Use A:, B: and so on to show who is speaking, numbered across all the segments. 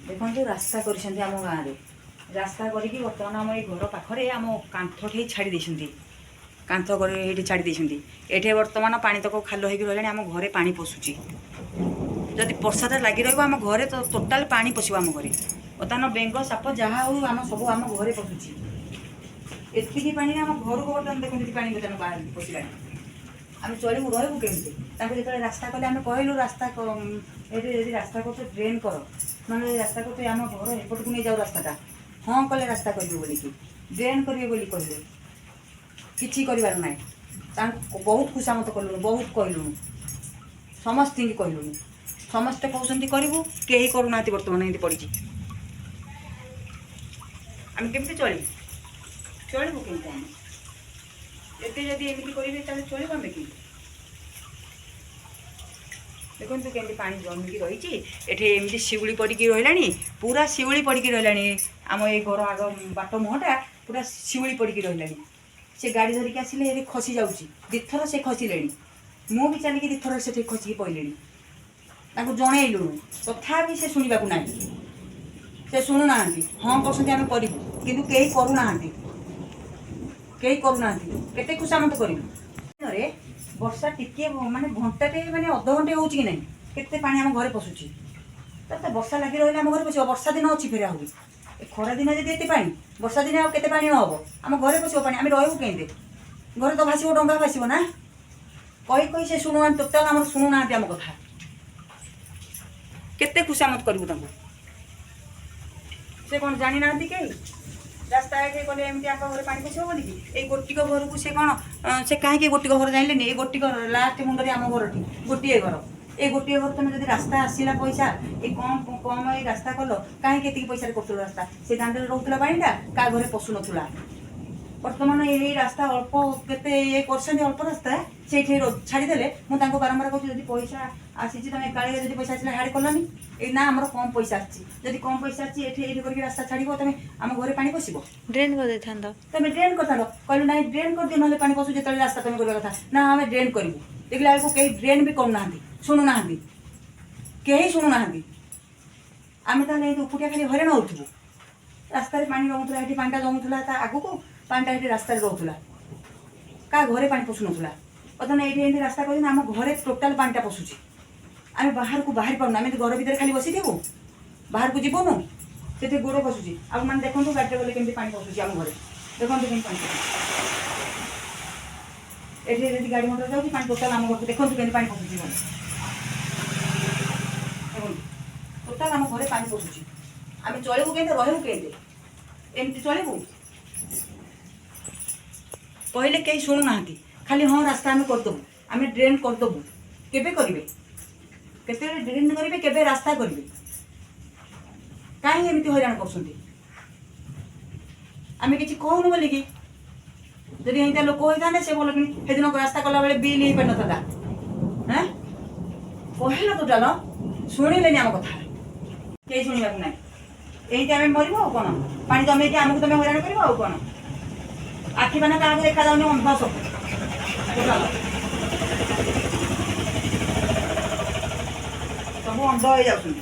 A: देखो रास्ता कर गाँव में रास्ता करके बर्तमान आम ये घर पाखे आम कांथटे छाड़ी देते कांथ ये छाड़ी देते ये बर्तमान पानी तक खाल हो रहा आम घरे पानी पशुची जदि वर्षाटा लगी रम घरे तो टोटाल पानी पशु आम घरे बर्तमान बेंग साप जहाँ हो आम सब आम घरे पशुची एतिकी पानी आम घर को बर्तमान देखते पानी बर्तमान बाहर पशिला आम चलू रहू केमती जो रास्ता कले आम कहलु रास्ता ये रास्ता को ड्रेन कर मैंने रास्ता को आम घर एपट को नहीं जाऊ रास्ताटा हाँ कले रास्ता करेंगे बोलिकी ड्रेन करेंगे बोली कहले किसी कर ना बहुत खुशामत कलु बहुत कहलु समस्त कहलु समस्ते कहते करूँ कहीं करूना बर्तमान ये पड़ी आम केमती चलू चलू केमती आम एते जदि एमती करेंगे चलो आम कि देखो केमती पानी जमिकी रही एमती शिउली पड़ी रहा पूरा शिउली पड़ी रहा आम ये घर आग बाट मुहटा पूरा शिउली पड़ी रहा से गाड़ी धरिकी आसिले ये खसी जाऊँगी दिथर से खसिले मु भी चलिकी दिथर से खसिकी पड़े जनइलु तथापि से शुणा ना से शुणुना हाँ कहते आम करूँ कि करूना कहीं करूना केते खुशामत करें वर्षा टिके माने घंटाटे माने अध घंटे हो कि नहीं केते पानी आम घरे पशुची तो वर्षा लगी रही आम घरे पशु वर्षा दिन अच्छी फेर आहुरी खरा दिन जब ये पानी वर्षा दिन आते पानी न हम आम घरे पशु पानी आम रहू केंदे घर तो भाषो डंगा भाषो ना कही कही से शुणुना टोटाल आम शुणुना आम कथा केते खुशामत करूँ से कौन जानी ना कहीं रास्ता ये कले एमती आप घर पानी पशो बोली ये गोटिक घर को से कौन से कहीं गोटिक घर जान ये गोटिक लास्ट मुंडे आम घर गोटे घर ये गोटे घर तुम जब रास्ता आसला पैसा ये कम कम ये रास्ता कल कहीं के पैसा कर रास्ता से दांडे रोला पानीटा क्या घरे पशु नाला बर्तमान ये रास्ता अल्प के ये कर अल्प रास्ता से छाड़ीदे मुझे बारंबार कहूँ जब पैसा आसी तुम एकाड़े जब पैसा आसा हाड़ कलनी ये ना आम कम पैसा आसी कम पैसा आसी रास्ता छाड़ तुम आम घर पानी पशो
B: ड्रेन कर देता
A: तुम ड्रेन कर कहलु ना ड्रेन कर दियो ना पानी पशु जो रास्ता तुम करवा कथा ना आम ड्रेन करूँ देखला बेलू कहीं ड्रेन भी करूना शुणुना कहीं शुणुना आम ताले उपुटिया खाली हराण होथु रास्तार पानी जमुला ये पानी जमुला आग को पानीटा ये रास्तार रोला क्या घरे पानी पशु नाला बर्तमान ये रास्ता कर आम घरे टोटाल पानीटा पशुची आम बाहर को बाहर पाऊना आम घर भितर खाली बसी थी बाहर को जीवनु से गोड़ पशुची आप मैंने देखो गाड़ी गले केमती पानी पशुची आम घरे देखो केमती पानी ये गाड़ी मोटर जाऊँगी पानी टोटाल आम घर को देखो केमती पानी पशुची टोटाल आम घरे पानी पशुची आम चलू के रहू के एमती चलू कहले कहीं शुणुना खाली हाँ रास्ता आम करदेबू आम ड्रेन करदेबू केबे करेंगे केते ड्रेन करेंगे केबे रास्ता करेंगे कहीं एमती हईराण कर आम कि कहूनु बोलिकी जब एमती लोक होता से भल कि दिन रास्ता कला बेले बिल हो पार ना हाँ कहल टोटाल शुणिले आम कथा कहीं शुणा ना एमती आम मरब आ कौन पानी जमे आमको तुम हईराण कर आ कौन आखि मैंने क्या देखा जाऊनी अंध सब सब अंध हो जाऊँ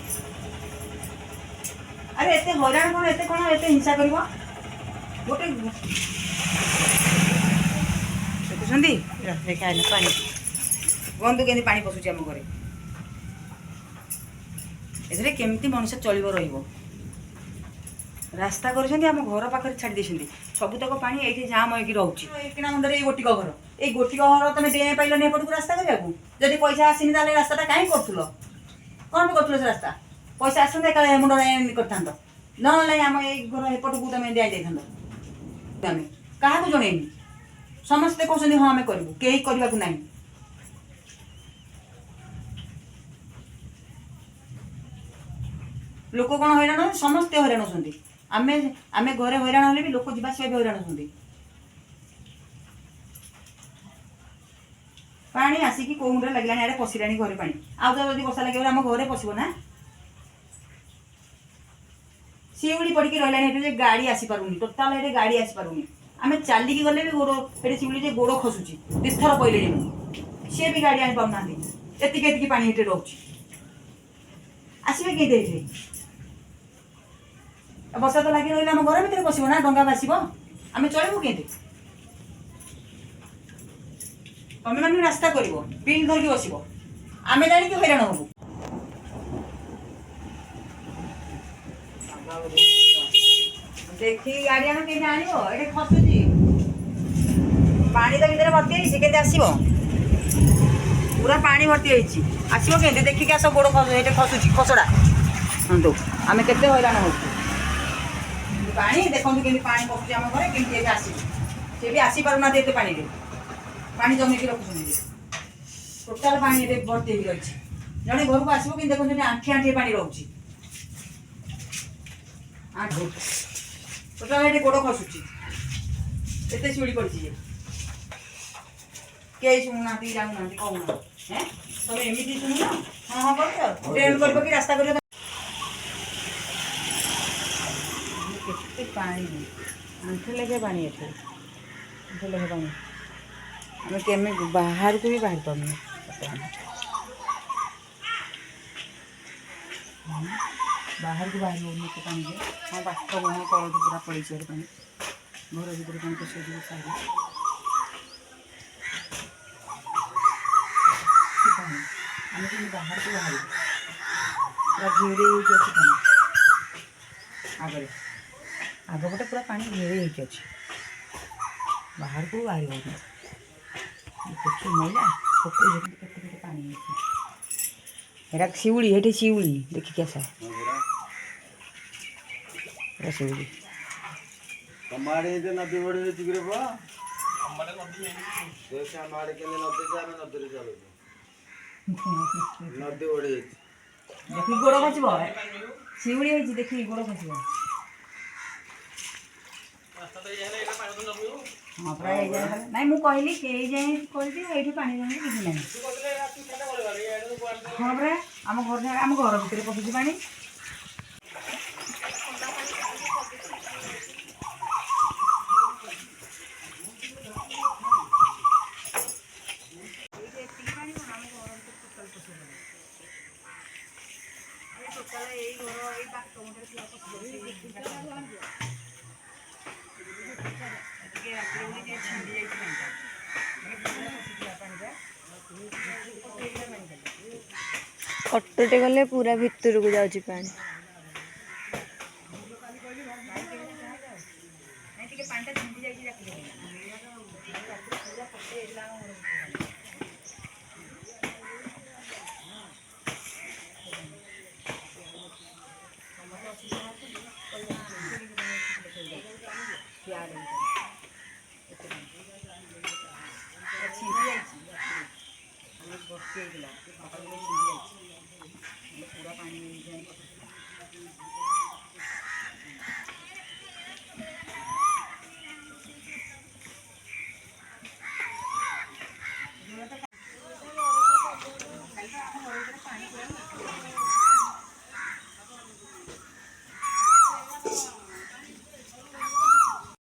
A: अरे एत हईराण कौन एत हिंसा कर गोटे देखुं पानी बंधु के पानी पशुची आम घरे ए केमती मनुष्य चलो रास्ता कर घर पाखे छाड़ी देते सबुतक पानी ये जाम हो रोचे किणा मंदिर ये गोटिक घर ये गोटिक घर तुम डे पाइल एपटू रास्ता करने जब पैसा आसनी ताले रास्ता कहीं करूँ कौन भी करूँ से रास्ता पैसा आसते का मुंड कर ना आम ये घर एपट को तुम दिया जाम क्या जनईनी समस्ते कहते हाँ आम करूँ कहीं करने को ना लोक कौन हईराण समस्ते हईराण होती आम आम घरे हईराण हेल्ले भी लोक जावास भी हईराण होती पानी आसिकी कौ मुंडे लगे आड़े पशिला घरे पानी आउ तो जब वर्षा लगे आम घरे पशब ना शिउली पड़ी रहा गाड़ी आसीपारूनी टोटाल ये गाड़ी आसीपारूनी आम चलिकी गले भी गोड़ ये शिउली गोड़ खसुची दिथर पड़े सी भी गाड़ी आनी पाऊना एतिकी पानी ये रोचे आसवे कि ବର୍ଷା ତ ଲାଗି ରହିଲେ ଆମ ଘର ଭିତରେ ପଶିବ ନା, ଡଙ୍ଗା ଭାସିବ, ଆମେ ଚଳିବୁ କେମିତି? ତମେ ମାନେ ରାସ୍ତା କରିବ, ବିଲ୍ ଧରିକି ବସିବ, ଆମେ ଜାଣିକି ହଇରାଣ ହବୁ। ଦେଖିକି ଗାଡ଼ି ଆଣ, କେମିତି ଆଣିବ? ଏଠି ଖସୁଛି, ପାଣି ତ ଭିତରେ ଭର୍ତ୍ତି ହେଇଛି, କେମିତି ଆସିବ? ପୁରା ପାଣି ଭର୍ତ୍ତି ହେଇଛି, ଆସିବ କେମିତି? ଦେଖିକି ଆସ, ଗୋଡ଼ ଏଠି ଖସୁଛି, ଖସଡ଼ା ହନ୍ତୁ, ଆମେ କେତେ ହଇରାଣ ହଉଛୁ। ପାଣି ଦେଖନ୍ତୁ କେମିତି ପାଣି ପଶୁଛି ଆମ ଘରେ, କେମିତି ଏବେ ଆସିବ? ସେ ବି ଆସିପାରୁନାହାନ୍ତି ଏତେ ପାଣିରେ, ପାଣି ଜମିକି ରଖୁଛନ୍ତି, ଟୋଟାଲ ପାଣି ଏଠି ଭର୍ତ୍ତି ହେଇକି ରହିଛି। ଜଣେ ଘରକୁ ଆସିବ କିନ୍ତୁ ଦେଖନ୍ତୁ ଏଠି ଆଣ୍ଠିଏ ଆଣ୍ଠିଏ ପାଣି ରହୁଛି, ଟୋଟାଲ ଏଠି ଗୋଡ଼ ଖସୁଛି, ଏତେ ଶିଉଳି ପଡ଼ିଛି ଯେ କେହି ଶୁଣୁନାହାନ୍ତି, ଜାଣୁନାହାନ୍ତି, କହୁନାହାନ୍ତି। ତମେ ଏମିତି ଶୁଣୁନ, ହଁ ହଁ କରୁଛ, ଡ୍ରେନ୍ କରିବ କି ରାସ୍ତା କରିବ? କେତେ ପାଣି, ଆଣ୍ଠୁ ଲେଖେ ପାଣି, ଏଠି ଆଣ୍ଠୁ ଲେଖେ ପାଣି, ଆମେ କେମିତି ବାହାରକୁ ବି ବାହାରି ପାରୁନୁ ବର୍ତ୍ତମାନ। ବାହାରକୁ ବାହାରି ହେଉନି ଏତେ ପାଣି ଯେ, ହଁ ବାଟ ମୁହଁ ତଳକୁ ପୁରା ପଡ଼ିଛି ଏଠି ପାଣି, ଘର ଭିତରେ ପାଣି ପଶିଯିବ ସାରି ପାଣି, ଆମେ କେମିତି ବାହାରକୁ ବାହାରିବୁ? ପୁରା ଘେରେଇ ହେଇକି ଅଛି ପାଣି ଆଗରେ, ଆଗପଟେ ପୁରା ପାଣି ଘେରେଇ ହେଇକି ଅଛି, ବାହାରକୁ ବାହାରି ହେଉନି। ପୋଖରୀ ମଇଳା, ପୋଖରୀ ଯେମିତି କେତେ କେତେ ପାଣି ହେଇଛି, ଏଇଟା ଶିଉଳି, ଏଠି ଶିଉଳି, ଦେଖିକି ଆସ, ଏଇଟା ଶିଉଳି।
B: ତମ ଆଡ଼େ ଏମିତି ନଦୀ ବଢ଼ି ହେଇଛି କିରେ ପୁଅ? ଆମ ଆଡ଼େ କେମିତି ନଦୀ ଯେ ଆମେ ନଦୀରେ ଚାଲୁଛୁ, ନଦୀ ବଢ଼ି ହେଇଛି,
A: ଦେଖିକି ଗୋଡ଼ ଖସିବ, ଶିଉଳି ହେଇଛି, ଦେଖିକି ଗୋଡ଼ ଖସିବ। ହଁ ପୁରା ଏଇଯାଏ, ନାଇଁ ମୁଁ କହିଲି କି ଏଇଯାଏ କହିଲି, ଏଇଠି ପାଣି ଜମି କିଛି ନାହିଁ। ହଁ ପରା, ଆମ ଘର ଭିତରେ ପଶୁଛି ପାଣି। ଏଇ ଘର ଏଇ ବାଟ ମୁହଁରେ ପୁରା ପଶିଯାଉଛି, ଟିକେ ରାତିରେ ବୋଲି ଟିକେ ଛିଣ୍ଡି ଯାଇଛି ପାଣିଟା, ପୁରା ପଶିଥିଲା ପାଣିଟା,
C: ଅଟୋଟେ ଗଲେ ପୁରା ଭିତରକୁ ଯାଉଛି ପାଣି।
A: ଟିକେ ପାଣିଟା ଛିଣ୍ଡି ଯାଇଛି ରାତିରେ, ରାତିରେ ପୁରା ପଶି ଯାଇଥିଲା ଆମ ଘର ଭିତରେ। ଛିଣ୍ଡି ଯାଇଛି, ଭର୍ତ୍ତି ହେଇଥିଲା, ସକାଳୁ ଛିଣ୍ଡି ଯାଇଛି, ପୁରା ପାଣି